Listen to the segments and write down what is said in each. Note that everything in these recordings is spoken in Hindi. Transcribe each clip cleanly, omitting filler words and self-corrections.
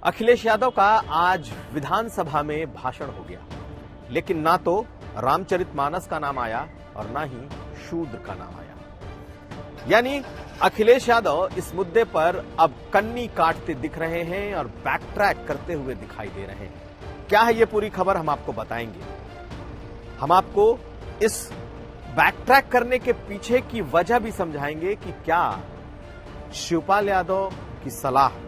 अखिलेश यादव का आज विधानसभा में भाषण हो गया, लेकिन ना तो रामचरितमानस का नाम आया और ना ही शूद्र का नाम आया। यानी अखिलेश यादव इस मुद्दे पर अब कन्नी काटते दिख रहे हैं और बैक ट्रैक करते हुए दिखाई दे रहे हैं। क्या है ये पूरी खबर, हम आपको बताएंगे। हम आपको इस बैक ट्रैक करने के पीछे की वजह भी समझाएंगे कि क्या शिवपाल यादव की सलाह,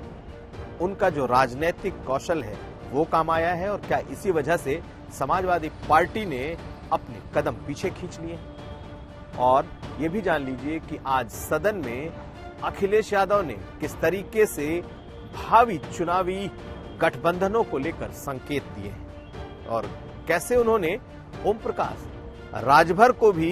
उनका जो राजनीतिक कौशल है वो काम आया है और क्या इसी वजह से समाजवादी पार्टी ने अपने कदम पीछे खींच लिए। और ये भी जान लीजिए कि आज सदन में अखिलेश यादव ने किस तरीके से भावी चुनावी गठबंधनों को लेकर संकेत दिए हैं और कैसे उन्होंने ओम प्रकाश राजभर को भी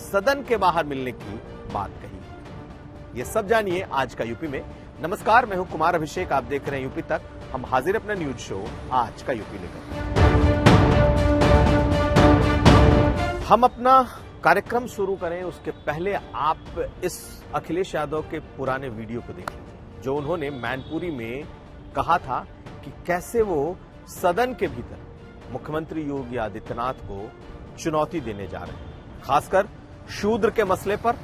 सदन के बाहर मिलने की बात कही। ये सब जानिए आज का यूपी में। नमस्कार, मैं हूं कुमार अभिषेक, आप देख रहे हैं यूपी तक। हम हाजिर अपना न्यूज शो आज का यूपी लेकर। हम अपना कार्यक्रम शुरू करें उसके पहले आप इस अखिलेश यादव के पुराने वीडियो को देख लीजिए, जो उन्होंने मैनपुरी में कहा था कि कैसे वो सदन के भीतर मुख्यमंत्री योगी आदित्यनाथ को चुनौती देने जा रहे हैं, खासकर शूद्र के मसले पर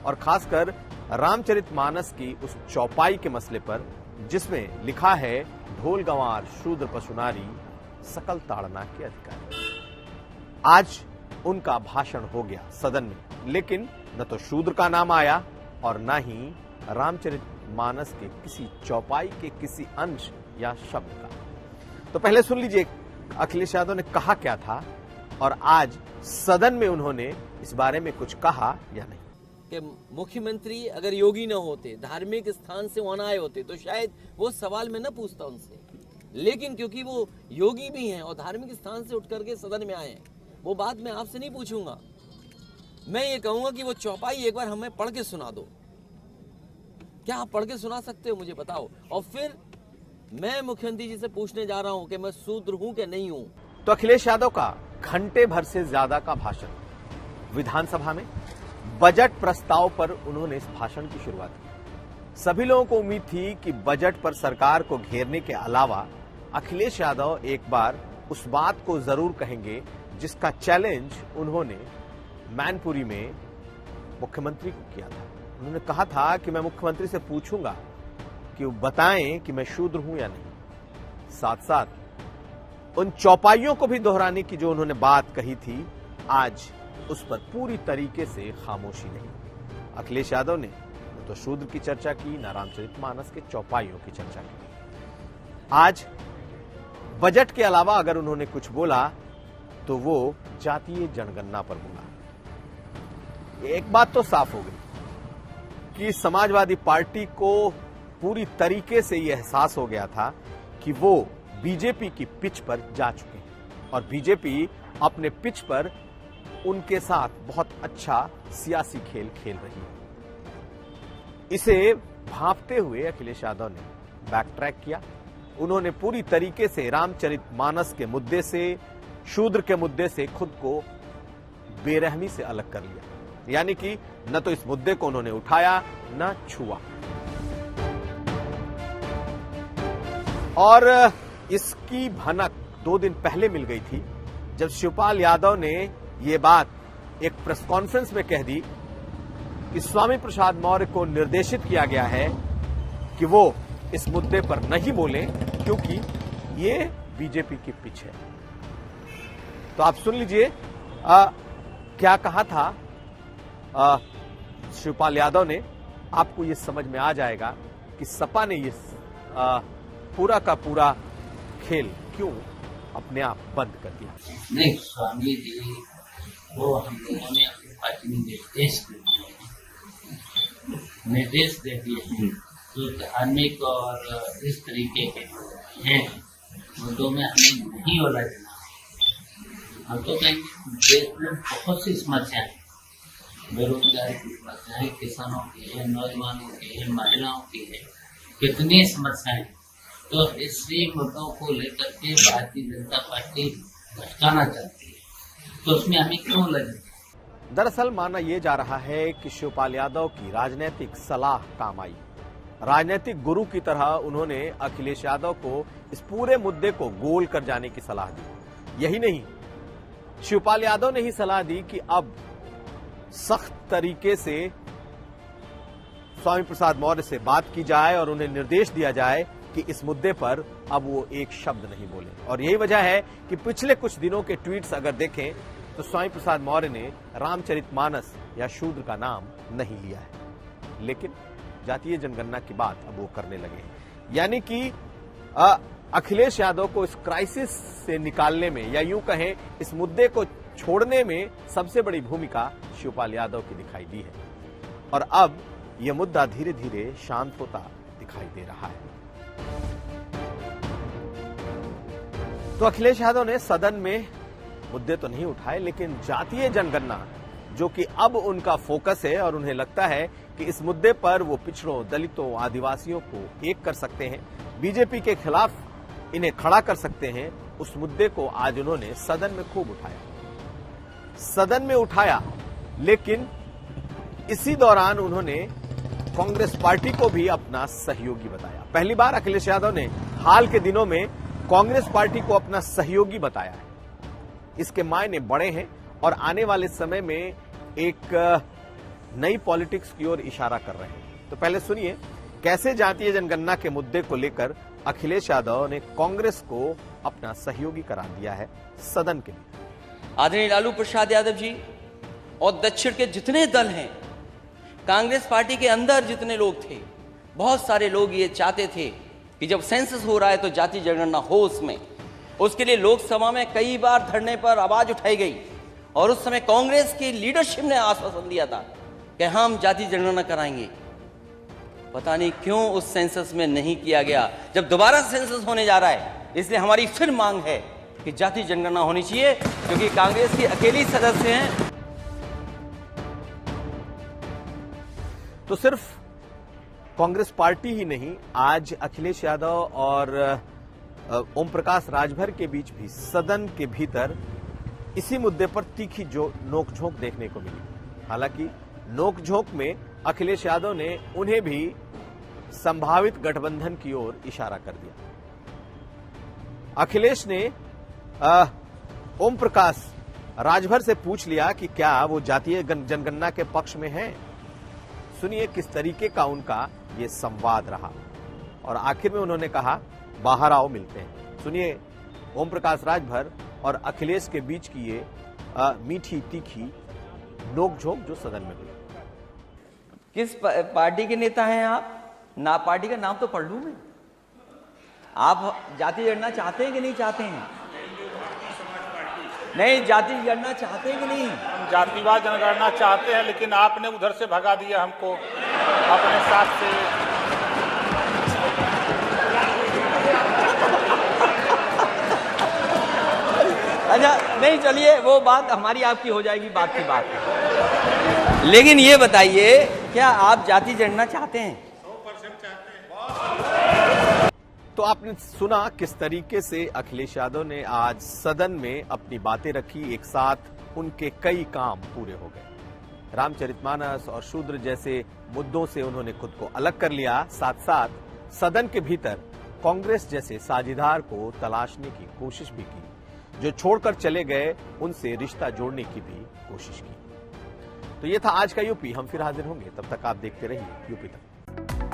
और खासकर रामचरितमानस की उस चौपाई के मसले पर, जिसमें लिखा है ढोल गंवार शूद्र पशुनारी सकल ताड़ना के अधिकारी। आज उनका भाषण हो गया सदन में, लेकिन न तो शूद्र का नाम आया और न ही रामचरितमानस के किसी चौपाई के किसी अंश या शब्द का। तो पहले सुन लीजिए अखिलेश यादव ने कहा क्या था और आज सदन में उन्होंने इस बारे में कुछ कहा या नहीं। कि मुख्यमंत्री अगर योगी न होते, धार्मिक स्थान से वहां आए होते, तो शायद वो सवाल मैं न पूछता उनसे, लेकिन क्योंकि वो योगी भी हैं और धार्मिक स्थान से उठ करके सदन में आए हैं, वो बात मैं आपसे नहीं पूछूंगा। मैं ये कहूंगा कि वो चौपाई एक बार हमें पढ़ के सुना दो। क्या आप पढ़ के सुना सकते हो, मुझे बताओ। और फिर मैं मुख्यमंत्री जी से पूछने जा रहा हूं कि मैं शूद्र हूं कि नहीं हूं। तो अखिलेश यादव का घंटे भर से ज्यादा का भाषण विधानसभा में, बजट प्रस्ताव पर उन्होंने इस भाषण की शुरुआत की। सभी लोगों को उम्मीद थी कि बजट पर सरकार को घेरने के अलावा अखिलेश यादव एक बार उस बात को जरूर कहेंगे जिसका चैलेंज उन्होंने मैनपुरी में मुख्यमंत्री को किया था। उन्होंने कहा था कि मैं मुख्यमंत्री से पूछूंगा कि वो बताएं कि मैं शूद्र हूं या नहीं। साथ साथ उन चौपाइयों को भी दोहराने की जो उन्होंने बात कही थी, आज उस पर पूरी तरीके से खामोशी नहीं। अखिलेश यादव ने न तो शूद्र की चर्चा की, न रामचरितमानस के चौपाइयों की चर्चा की। आज बजट के अलावा अगर उन्होंने कुछ बोला तो वो जातीय जनगणना पर बोला। एक बात तो साफ हो गई कि समाजवादी पार्टी को पूरी तरीके से यह एहसास हो गया था कि वो बीजेपी की पिच पर जा चुके हैं और बीजेपी अपने पिच पर उनके साथ बहुत अच्छा सियासी खेल खेल रही है। इसे भांपते हुए अखिलेश यादव ने बैक ट्रैक किया। उन्होंने पूरी तरीके से रामचरितमानस के मुद्दे से, शूद्र के मुद्दे से खुद को बेरहमी से अलग कर लिया। यानी कि न तो इस मुद्दे को उन्होंने उठाया न छुआ। और इसकी भनक 2 दिन पहले मिल गई थी जब शिवपाल यादव ने ये बात एक प्रेस कॉन्फ्रेंस में कह दी कि स्वामी प्रसाद मौर्य को निर्देशित किया गया है कि वो इस मुद्दे पर नहीं बोलें क्योंकि ये बीजेपी की पिच है। तो आप सुन लीजिए क्या कहा था शिवपाल यादव ने। आपको ये समझ में आ जाएगा कि सपा ने ये पूरा का पूरा खेल क्यों अपने आप बंद कर दिया। नहीं, स्वामी जी वो हम लोगों ने अपनी पार्टी में निर्देश दे दिए हैं, जो धार्मिक और इस तरीके के हैं मुद्दों में हमें नहीं उलझना। हम तो कहेंगे देश में बहुत सी समस्याएं, बेरोजगारी की समस्याएं, किसानों की है, नौजवानों की है, महिलाओं की है, कितनी समस्याएं। तो इसी मुद्दों को लेकर के भारतीय जनता पार्टी भटकाना चाहती है, तो उसमें हमें क्यों लगे। दरअसल माना यह जा रहा है कि शिवपाल यादव की राजनीतिक सलाह काम आई राजनीतिक गुरु की तरह उन्होंने अखिलेश यादव को इस पूरे मुद्दे को गोल कर जाने की सलाह दी। यही नहीं, शिवपाल यादव ने ही सलाह दी कि अब सख्त तरीके से स्वामी प्रसाद मौर्य से बात की जाए और उन्हें निर्देश दिया जाए कि इस मुद्दे पर अब वो एक शब्द नहीं बोले। और यही वजह है कि पिछले कुछ दिनों के ट्वीट्स अगर देखें तो स्वामी प्रसाद मौर्य ने रामचरितमानस या शूद्र का नाम नहीं लिया है, लेकिन जातीय जनगणना की बात अब वो करने लगे हैं। यानी कि अखिलेश यादव को इस क्राइसिस से निकालने में, या यूं कहें इस मुद्दे को छोड़ने में सबसे बड़ी भूमिका शिवपाल यादव की दिखाई दी है। और अब यह मुद्दा धीरे धीरे शांत होता दिखाई दे रहा है। तो अखिलेश यादव ने सदन में मुद्दे तो नहीं उठाए, लेकिन जातीय जनगणना जो कि अब उनका फोकस है और उन्हें लगता है कि इस मुद्दे पर वो पिछड़ों, दलितों, आदिवासियों को एक कर सकते हैं, बीजेपी के खिलाफ इन्हें खड़ा कर सकते हैं, उस मुद्दे को आज उन्होंने सदन में खूब उठाया। लेकिन इसी दौरान उन्होंने कांग्रेस पार्टी को भी अपना सहयोगी बताया। पहली बार अखिलेश यादव ने हाल के दिनों में कांग्रेस पार्टी को अपना सहयोगी बताया है। इसके मायने बड़े हैं और आने वाले समय में एक नई पॉलिटिक्स की ओर इशारा कर रहे हैं। तो पहले सुनिए कैसे जातीय जनगणना के मुद्दे को लेकर अखिलेश यादव ने कांग्रेस को अपना सहयोगी करार दिया है सदन के लिए। आदरणीय लालू प्रसाद यादव जी और दक्षिण के जितने दल हैं, कांग्रेस पार्टी के अंदर जितने लोग थे, बहुत सारे लोग ये चाहते थे कि जब सेंसस हो रहा है तो जातीय जनगणना हो उसमें। उसके लिए लोकसभा में कई बार धरने पर आवाज उठाई गई और उस समय कांग्रेस की लीडरशिप ने आश्वासन दिया था कि हम जातीय जनगणना कराएंगे। पता नहीं क्यों उस सेंसस में नहीं किया गया। जब दोबारा सेंसस होने जा रहा है, इसलिए हमारी फिर मांग है कि जातीय जनगणना होनी चाहिए, क्योंकि कांग्रेस की अकेली सदस्य हैं। तो सिर्फ कांग्रेस पार्टी ही नहीं, आज अखिलेश यादव और ओम प्रकाश राजभर के बीच भी सदन के भीतर इसी मुद्दे पर तीखी जो नोकझोंक देखने को मिली। हालांकि नोकझोंक में अखिलेश यादव ने उन्हें भी संभावित गठबंधन की ओर इशारा कर दिया। अखिलेश ने ओम प्रकाश राजभर से पूछ लिया कि क्या वो जातीय जनगणना के पक्ष में हैं। सुनिए किस तरीके का उनका ये संवाद रहा और आखिर में उन्होंने कहा बाहर आओ मिलते हैं। सुनिए ओम प्रकाश राजभर और अखिलेश के बीच की ये मीठी तीखी नोकझोंक जो सदन में हुई। किस पार्टी के नेता हैं आप? ना पार्टी का नाम तो पढ़ लूं मैं। आप जातीय जनगणना चाहते हैं कि नहीं चाहते हैं? नहीं, जातीय जनगणना चाहते हैं कि नहीं? हम जातिवाद जनगणना चाहते हैं, लेकिन आपने उधर से भगा दिया हमको अपने साथ से। अच्छा नहीं, चलिए वो बात हमारी आपकी हो जाएगी, बात की बात है। लेकिन ये बताइए, क्या आप जातीय जनगणना चाहते हैं? 100% चाहते हैं। तो आपने सुना किस तरीके से अखिलेश यादव ने आज सदन में अपनी बातें रखी। एक साथ उनके कई काम पूरे हो गए। रामचरितमानस और शूद्र जैसे मुद्दों से उन्होंने खुद को अलग कर लिया। साथ साथ सदन के भीतर कांग्रेस जैसे साझीदार को तलाशने की कोशिश भी की। जो छोड़कर चले गए उनसे रिश्ता जोड़ने की भी कोशिश की। तो ये था आज का यूपी। हम फिर हाजिर होंगे, तब तक आप देखते रहिए यूपी तक।